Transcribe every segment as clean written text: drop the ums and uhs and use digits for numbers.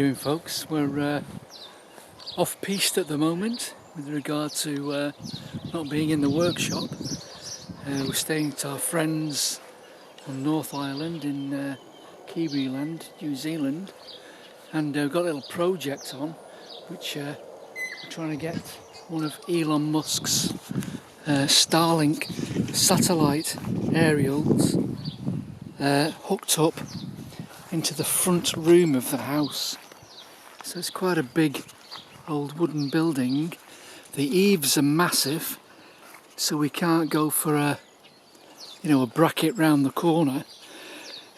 doing, folks? We're off-piste at the moment with regard to not being in the workshop. We're staying at our friends on North Island in Kiwiland, New Zealand, and we've got a little project on which we're trying to get one of Elon Musk's Starlink satellite Ariels hooked up into the front room of the house. So it's quite a big old wooden building. The eaves are massive, so we can't go for a bracket round the corner,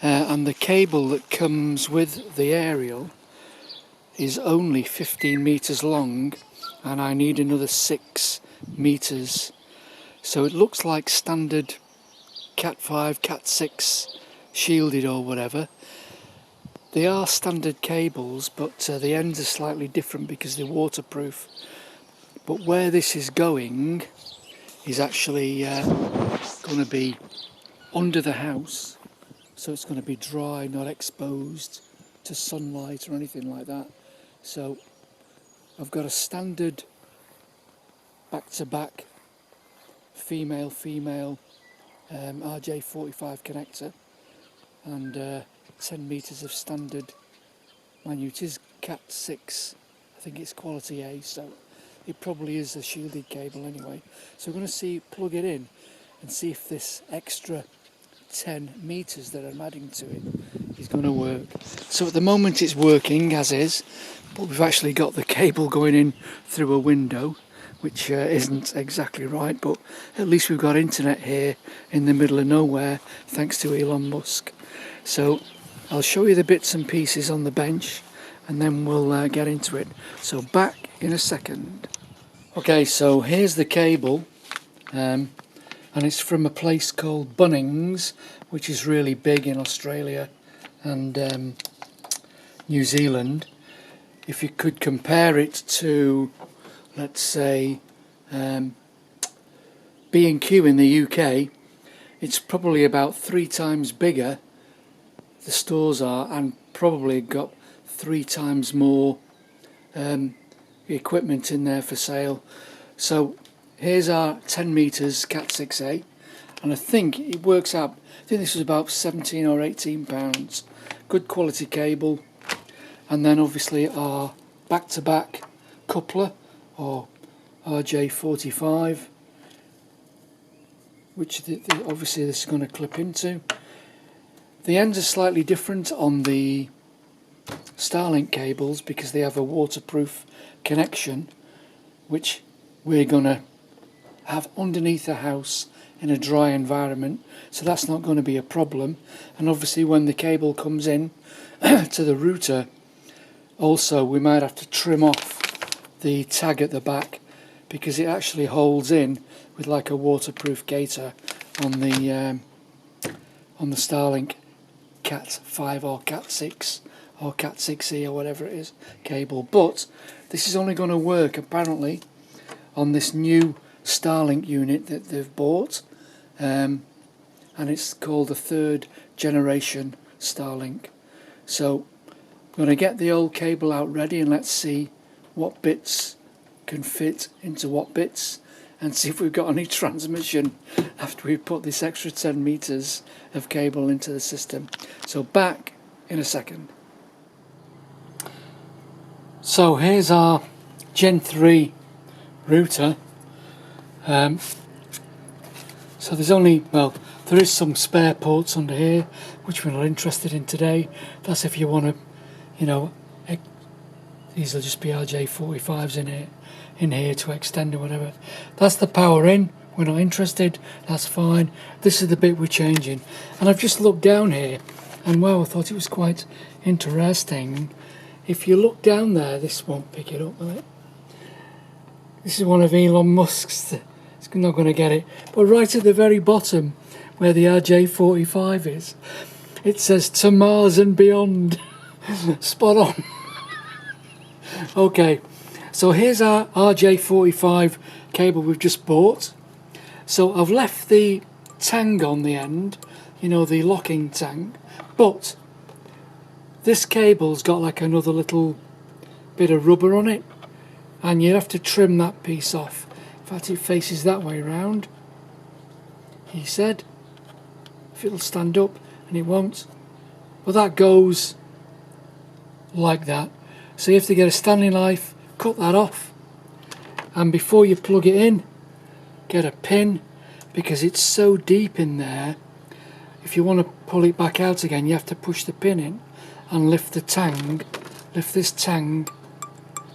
and the cable that comes with the aerial is only 15 meters long, and I need another 6 meters. So it looks like standard Cat 5, Cat 6 shielded or whatever. They are standard cables, but the ends are slightly different because they're waterproof. But where this is going is actually going to be under the house, so it's going to be dry, not exposed to sunlight or anything like that. So I've got a standard back-to-back female RJ45 connector and 10 meters of standard, mind you, it is Cat 6, I think it's quality A, so it probably is a shielded cable anyway. So we're going to plug it in and see if this extra 10 meters that I'm adding to it is going to work. So at the moment it's working as is, but we've actually got the cable going in through a window, which isn't exactly right, but at least we've got internet here in the middle of nowhere thanks to Elon Musk. So I'll show you the bits and pieces on the bench and then we'll get into it. So back in a second. Okay, so here's the cable, and it's from a place called Bunnings, which is really big in Australia and New Zealand. If you could compare it to, let's say, B&Q in the UK, it's probably about 3 times bigger. The stores are, and probably got 3 times more equipment in there for sale. So here's our 10 meters Cat 6A, and I think it works out, I think this was about 17 or 18 pounds. Good quality cable. And then obviously our back-to-back coupler, or RJ45, which obviously this is going to clip into. The ends are slightly different on the Starlink cables because they have a waterproof connection, which we're going to have underneath the house in a dry environment, so that's not going to be a problem. And obviously when the cable comes in to the router, also we might have to trim off the tag at the back because it actually holds in with like a waterproof gaiter on the Starlink Cat 5 or Cat 6 or Cat 6E or whatever it is cable. But this is only going to work apparently on this new Starlink unit that they've bought, and it's called the 3rd generation Starlink. So I'm going to get the old cable out ready and let's see what bits can fit into what bits, and see if we've got any transmission after we put this extra 10 meters of cable into the system. So back in a second. So here's our Gen 3 router. So there's there is some spare ports under here which we're not interested in today. That's if you want to, these will just be RJ45s in here to extend or whatever. That's the power in. We're not interested. That's fine. This is the bit we're changing. And I've just looked down here, and wow, I thought it was quite interesting. If you look down there, this won't pick it up, will it? This is one of Elon Musk's. It's not going to get it. But right at the very bottom, where the RJ45 is, it says "To Mars and Beyond." Spot on. Okay, so here's our RJ45 cable we've just bought. So I've left the tang on the end, the locking tang, but this cable's got like another little bit of rubber on it, and you have to trim that piece off. In fact, it faces that way round, he said, if it'll stand up, and it won't. But that goes like that. So you have to get a Stanley knife, cut that off, and before you plug it in, get a pin, because it's so deep in there. If you want to pull it back out again, you have to push the pin in and lift the tang, lift this tang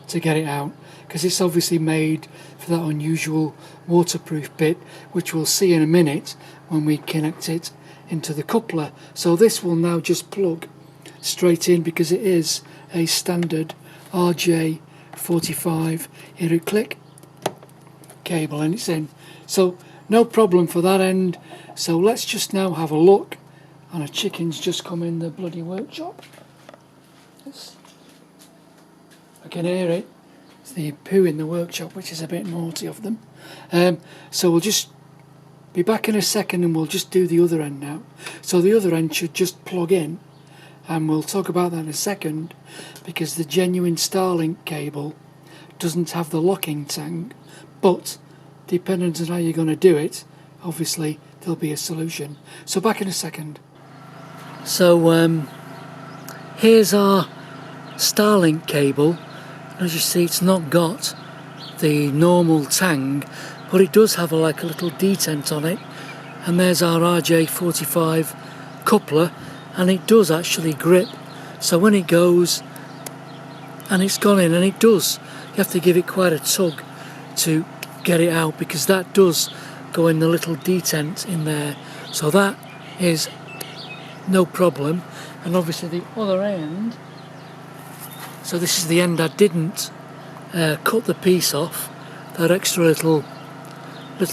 to get it out, because it's obviously made for that unusual waterproof bit, which we'll see in a minute when we connect it into the coupler. So this will now just plug straight in, because it is a standard RJ45 here, click cable, and it's in. So no problem for that end. So let's just now have a look. And a chicken's just come in the bloody workshop. I can hear it. It's the poo in the workshop, which is a bit naughty of them. So we'll just be back in a second, and we'll just do the other end now. So the other end should just plug in, and we'll talk about that in a second, because the genuine Starlink cable doesn't have the locking tang, but depending on how you're going to do it, obviously there'll be a solution. So back in a second. So here's our Starlink cable. As you see, it's not got the normal tang, but it does have like a little detent on it. And there's our RJ45 coupler, and it does actually grip. So when it goes, and it's gone in, and it does, you have to give it quite a tug to get it out, because that does go in the little detent in there. So that is no problem. And obviously the other end, so this is the end I didn't cut the piece off, that extra little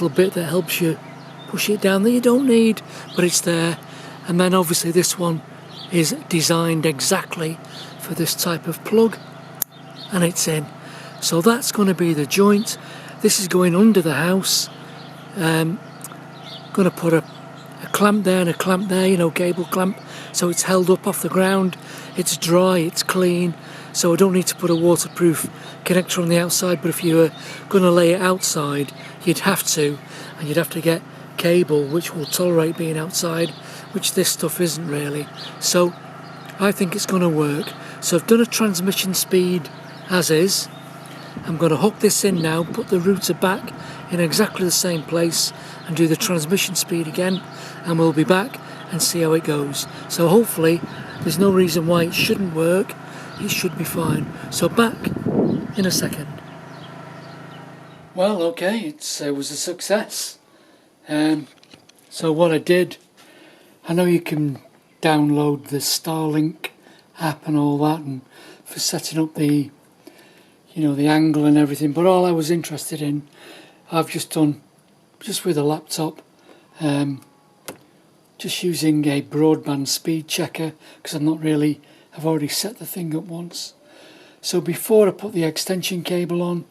bit that helps you push it down that you don't need, but it's there. And then obviously this one is designed exactly for this type of plug, and it's in. So that's going to be the joint. This is going under the house. Going to put a clamp there and a clamp there, you know, cable clamp, so it's held up off the ground. It's dry, it's clean, so I don't need to put a waterproof connector on the outside. But if you were going to lay it outside, you'd have to, and you'd have to get cable which will tolerate being outside, which this stuff isn't really. So I think it's going to work. So I've done a transmission speed as is. I'm going to hook this in now, put the router back in exactly the same place, and do the transmission speed again, and we'll be back and see how it goes. So hopefully there's no reason why it shouldn't work. It should be fine. So back in a second. Well, okay, it was a success. So what I did, I know you can download the Starlink app and all that, and for setting up the, you know, the angle and everything, but all I was interested in, I've just done just with a laptop, just using a broadband speed checker, because I've already set the thing up once. So before I put the extension cable on,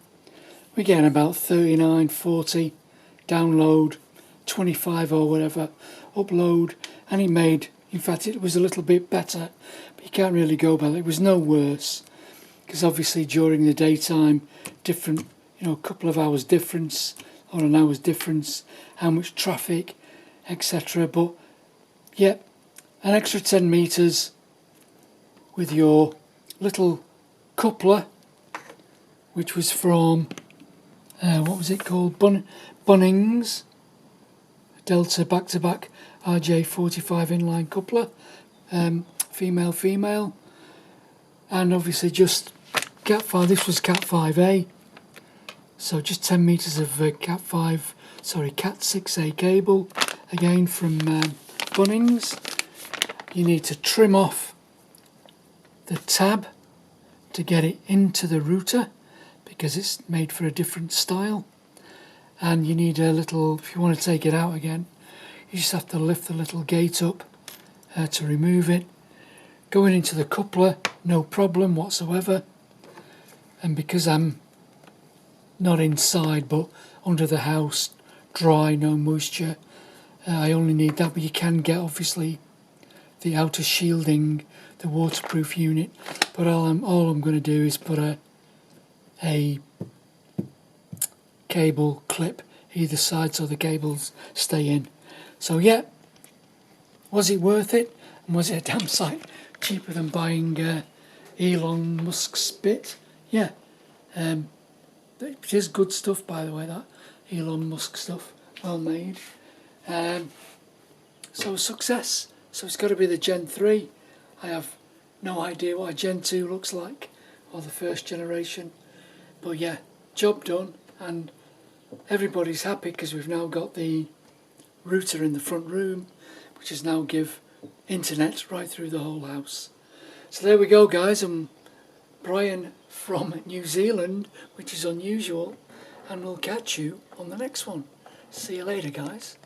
we're getting about 39, 40 download, 25 or whatever upload, and in fact it was a little bit better, but you can't really go by it. It was no worse, because obviously during the daytime, different, you know, a couple of hours difference or an hour's difference, how much traffic, etc. But yeah, an extra 10 meters with your little coupler, which was from what was it called, Bunnings Delta back-to-back RJ45 inline coupler, female, and obviously just Cat 5. This was Cat 5A, so just 10 meters of Cat 6A cable, again from Bunnings. You need to trim off the tab to get it into the router, because it's made for a different style. And you need a little, if you want to take it out again, you just have to lift the little gate up to remove it. Going into the coupler, no problem whatsoever. And because I'm not inside but under the house, dry, no moisture, I only need that. But you can get obviously the outer shielding, the waterproof unit, but all I'm going to do is put a cable clip either side so the cables stay in. So yeah, was it worth it? And was it a damn sight cheaper than buying Elon Musk's bit? Yeah, it is good stuff, by the way, that Elon Musk stuff, well made. So success. So it's got to be the Gen 3. I have no idea what a Gen 2 looks like, or the first generation. But yeah, job done, and everybody's happy because we've now got the router in the front room, which is now give internet right through the whole house. So there we go, guys. I'm Brian from New Zealand, which is unusual, and we'll catch you on the next one. See you later, guys.